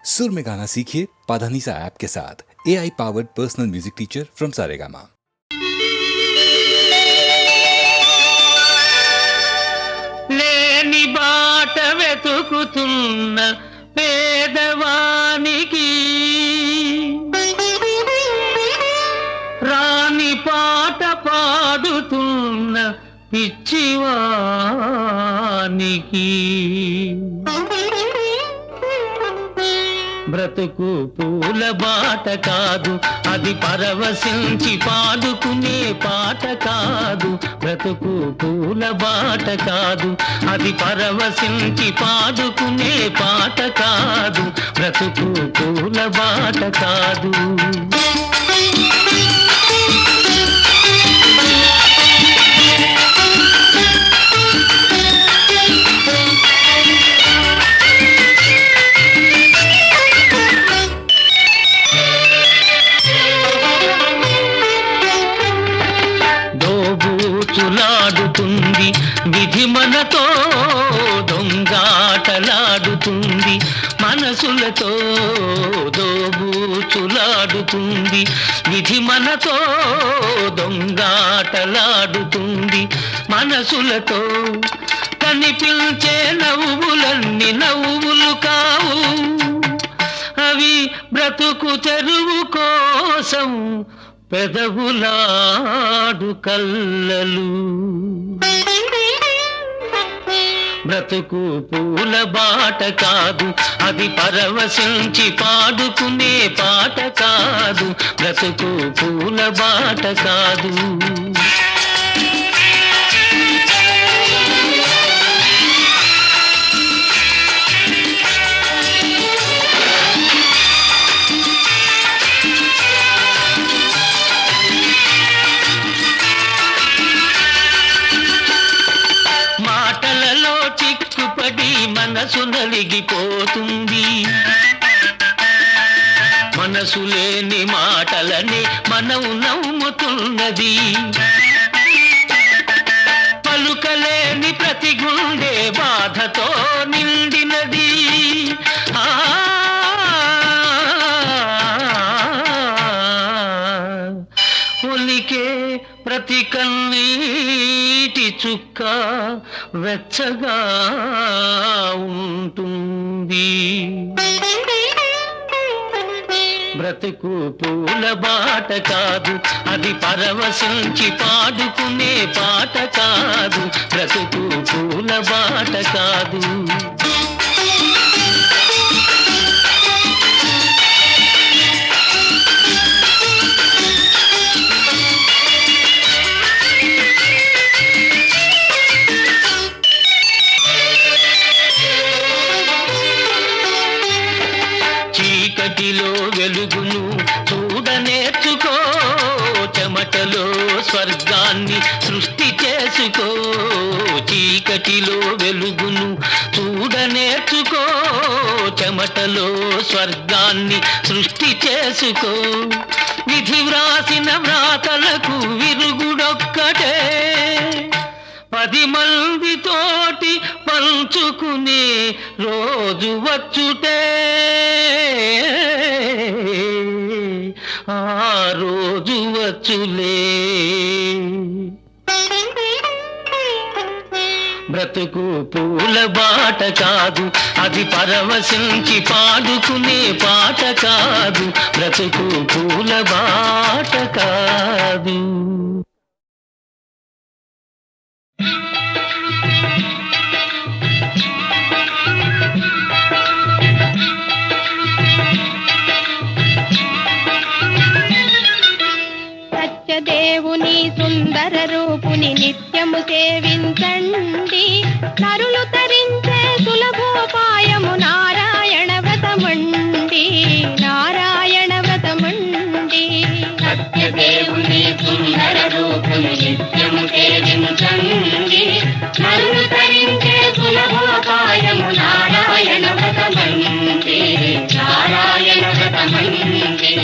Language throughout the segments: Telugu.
सुर में गाना सीखिए पाधानीसा ऐप के साथ। AI powered personal music teacher from Saregama. లేని బాట వెతుకుతున్న పేదవానికి రాని పాట పాడుతున్న పిచ్చివానికి బ్రతుకు పూల బాట కాదు, అది పరవశించి పాడుకునే పాట కాదు. బ్రతుకు పూల బాట కాదు, అది పరవశించి పాడుకునే పాట కాదు. బ్రతుకు పూల బాట కాదు. దోబూచులాడుతుంది విధి మనతో, దొంగాటలాడుతుంది మనసులతో. దోబూచులాడుతుంది విధి మనతో, దొంగాటలాడుతుంది మనసులతో. కనిపించే నవ్వులన్నీ నవ్వులు కావు, అవి బ్రతుకు తెరువు కోసం పెదవులాడు కల్లలు. బ్రతుకు పూల బాట కాదు, అది పరవశించి పాడుకునే పాట కాదు. బ్రతుకు పూల బాట కాదు. మనసు నలిగిపోతుంది, మనసు లేని మాటలని మనం నమ్ముతున్నది. పలుకలేని ప్రతి గుండె బాధతో నిండినది. ఒలికే ప్రతి కన్నీటి చుక్క వెచ్చగా ఉంటుంది. బ్రతుకు పూల బాట కాదు, అది పరవశించి పాడుకునే పాట కాదు. బ్రతుకు పూల బాట కాదు. చీకటిలో వెలుగును చూడనేర్చుకో, చెమటలో స్వర్గాన్ని సృష్టి చేసుకో. చీకటిలో వెలుగును చూడనేర్చుకో, చెమటలో స్వర్గాన్ని సృష్టి చేసుకో. విధి వ్రాసిన వ్రాతలకు విరుగుడొక్కటే, 10 మందితోటి పంచుకునే రోజు వచ్చుటే. ఆ రోజు వచ్చులే. బ్రతుకు పూల బాట కాదు, అది పరవశించి పాడుకునే పాట కాదు. బ్రతుకు పూల బాట కాదు. దేవుని సుందర రూపుని నిత్యము సేవించండి. నరులు తరించే సులభోపాయము నారాయణ వ్రతమండి. నారాయణ వ్రతమండి. సత్యదేవుని సుందర రూపుని నిత్యము సేవించండి. నరులు తరించే సులభోపాయము నారాయణ వ్రతమండి. నారాయణ వ్రతమండి.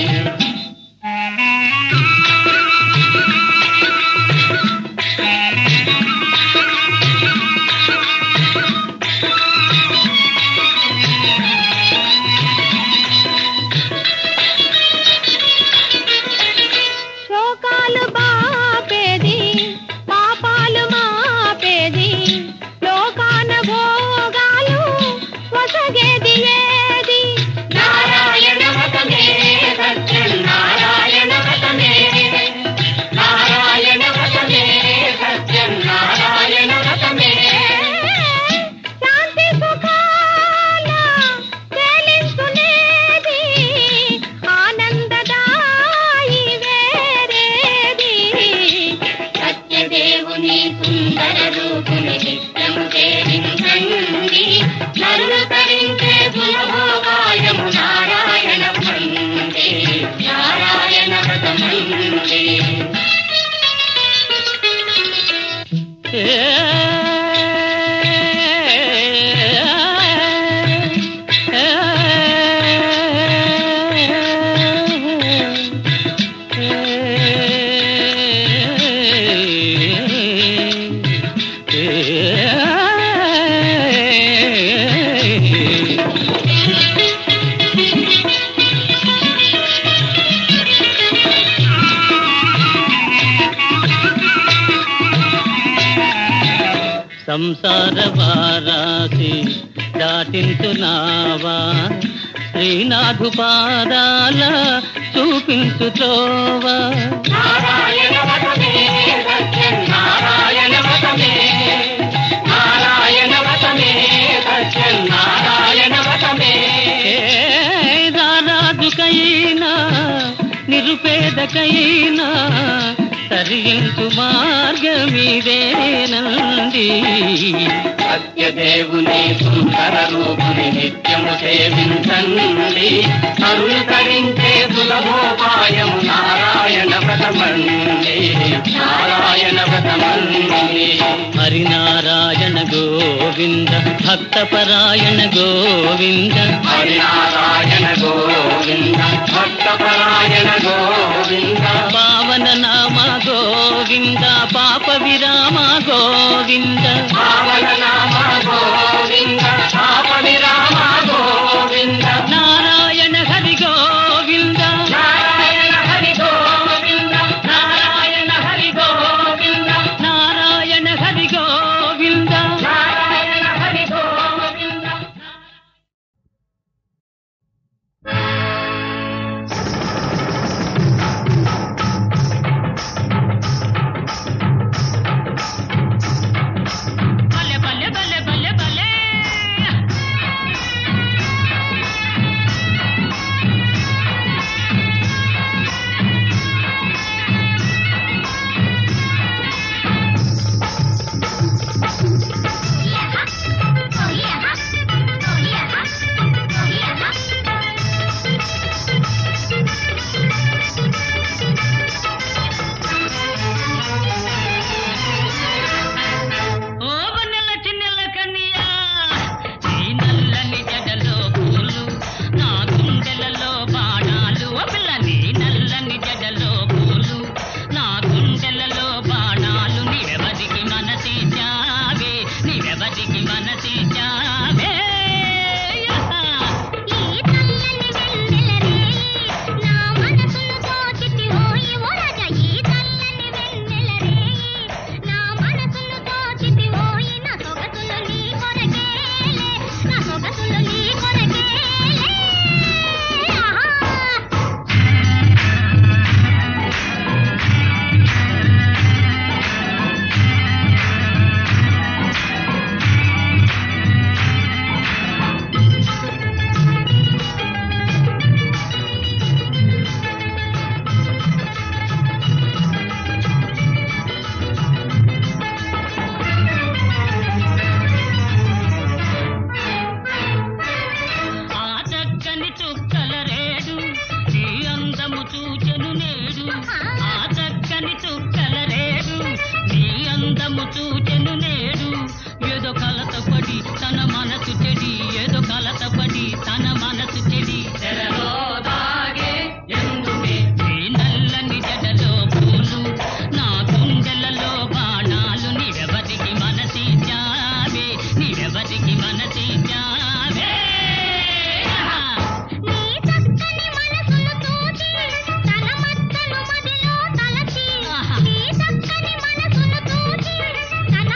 సంసార వారాసి దాటించునావా శ్రీనాథు పాదాల చూపించు త్రోవా నారాయణ వదమే సత్యం నారాయణ వదమే నారాయణ వదమే సత్యం నారాయణ వదమే రారాజుకైనా నిరుపేదకైనా తరించు మార్గమిదేనంది సత్యదేవుని సుందర రూపుని నిత్యము సేవించండి అరులు తరించే సులభోపాయము నారాయణ వ్రతమండి నారాయణ వ్రతమండి హరినారాయణ గోవింద భక్తపరాయణ గోవింద హరినారాయణ గోవింద భక్తపరాయణ గోవింద పావన నామ గోవింద పాప విరామ గోవింద పావన నామ గోవింద పాప విరామ గోవింద నారాయణ హరి గోవింద నారాయణ హరి గోవింద నారాయణ హరి గోవింద నారాయణ హరి గోవింద నారాయణ హరి గోవింద బల్లె బల్లె బల్లె బల్లె బల్లె ఓ వన్నెల చిన్నెల కన్యా ఈ నల్లని జడలో పూలు నా గుండెలలో బాణాలు ఓ పిల్ల నీ నల్లని జడలో పూలు నా గుండెలలో బాణాలు నీవెవరికి మనసి చావే నీవెవరికి మనసి చావే ఆ చక్కని చుక్కల రేడు నీ అందము చూచెను నేడు ఆ చక్కని చుక్కల రేడు నీ అందము చూచెను నేడు ఏదో కలతపడి తన మనసు చెడి ఏదో కలతపడి తన మనసు చెడి తెరలో దాగే ఎందుకే నీ నల్లని జడలో పూలు నా గుండెలలో బాణాలు నీవెవరికి మనసి చావే నీవెవరికి మనసి చావే తన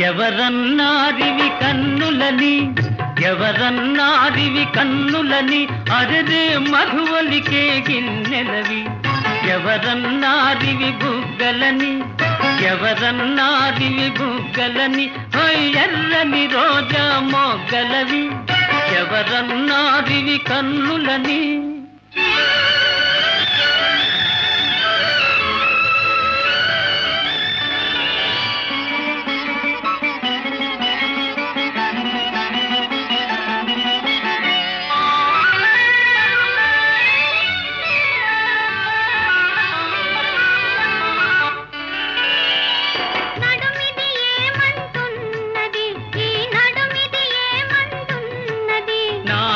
ఎవరన్నారివి కన్నులని, ఎవరన్నారివి కన్నులని, అరరే మధువలికే గిన్నెలవి. ఎవరన్నారివి బుగ్గలని, ఎవరన్నారివి బుగ్గలని, ఎర్రని రోజా మొగ్గలవి. ఎవరన్నారివి కన్నులని.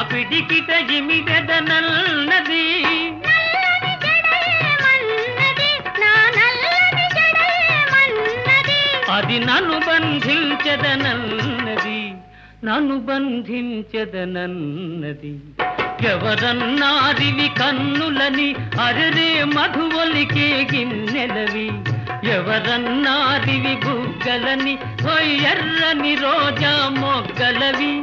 పిడికిట జిమిగదనన్నది, అది నన్ను బంధించదనన్నది, నన్ను బంధించదనన్నది. ఎవరన్నారివి కన్నులని, అరరే మధువలికే గిన్నెలవి. ఎవరన్నారివి బుగ్గలని, ఎర్రని రోజా మొగ్గలవి.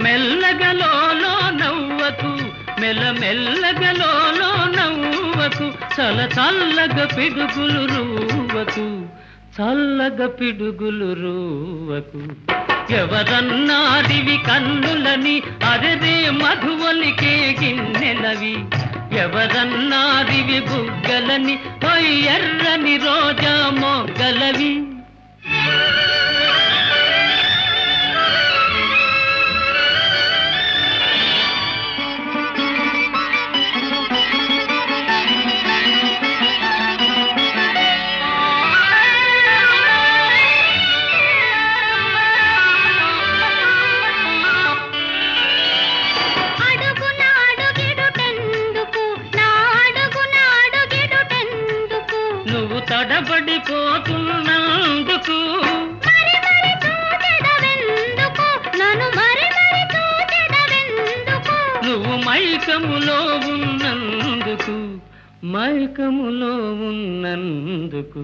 మెల్లగలోలో నవ్వకు, మెల్లమెల్లగలోలో నవ్వకు, చల చల్లగ పిడుగులు రూవకు, చల్లగ పిడుగులు రూవకు. ఎవరన్నారివి కన్నులని, అరరే మధువలికే గిన్నెలవి. ఎవరన్నారివి బుగ్గలని, ఎర్రని రోజా మొగ్గలవి. తడబడిపోతున్నందుకు, నువ్వు మైకములో ఉన్నందుకు, మైకములో ఉన్నందుకు.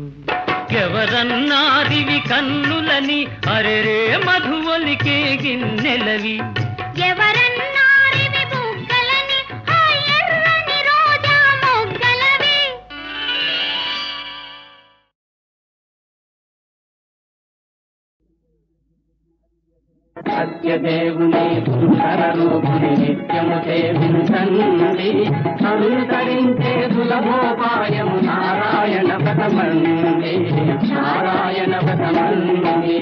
ఎవరన్నారివి కన్నులని, అరెరే మధువలికే గిన్నెలవి. ఎవరన్నారివి బుగ్గలని, ఎర్రని రోజా మొగ్గలవి. సత్యదేవుని సుందర రూపుని నిత్యము సేవించండి, కరుణ తరించే సులభోపాయము నారాయణ వ్రతమండి, నారాయణ వ్రతమండి.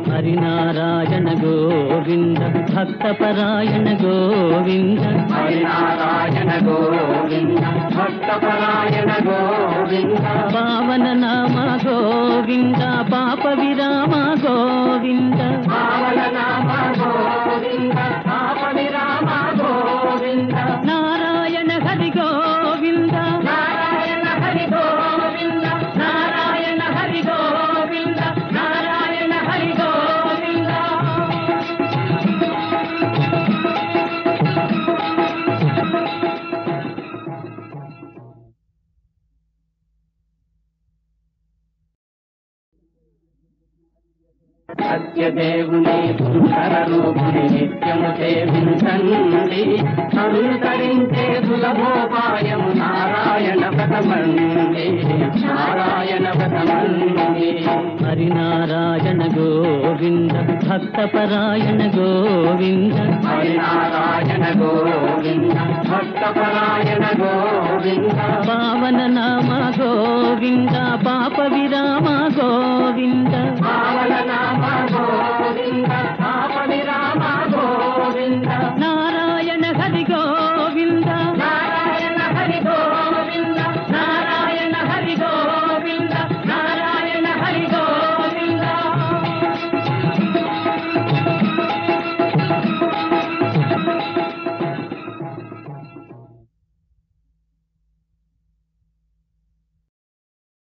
హరినారాయణ గోవింద భక్తపరాయణ గోవింద, హరినారాయణ గోవింద భక్తపరాయణ గోవింద. పావన నామ గోవింద, పాప విరామ గోవింద, పావన నామ గోవింద, పాప విరామ గోవింద. నారాయణ హరి గోవింద, నారాయణ హరి గోవింద, నారాయణ హరి గోవింద, నారాయణ హరి గోవింద. సత్యదేవుని సుందర రూపుని నిత్యము సేవించండి, కరుణ తరించే సులభోపాయము నారాయణ వ్రతమండి, నారాయణ వ్రతమండి. హరినారాయణ గోవింద భక్తపరాయణ గోవింద, హరినారాయణ గోవింద భక్తపరాయణ గోవింద. పావన నామ గోవింద, పాప విరామ గోవింద, పావన నామ గోవింద,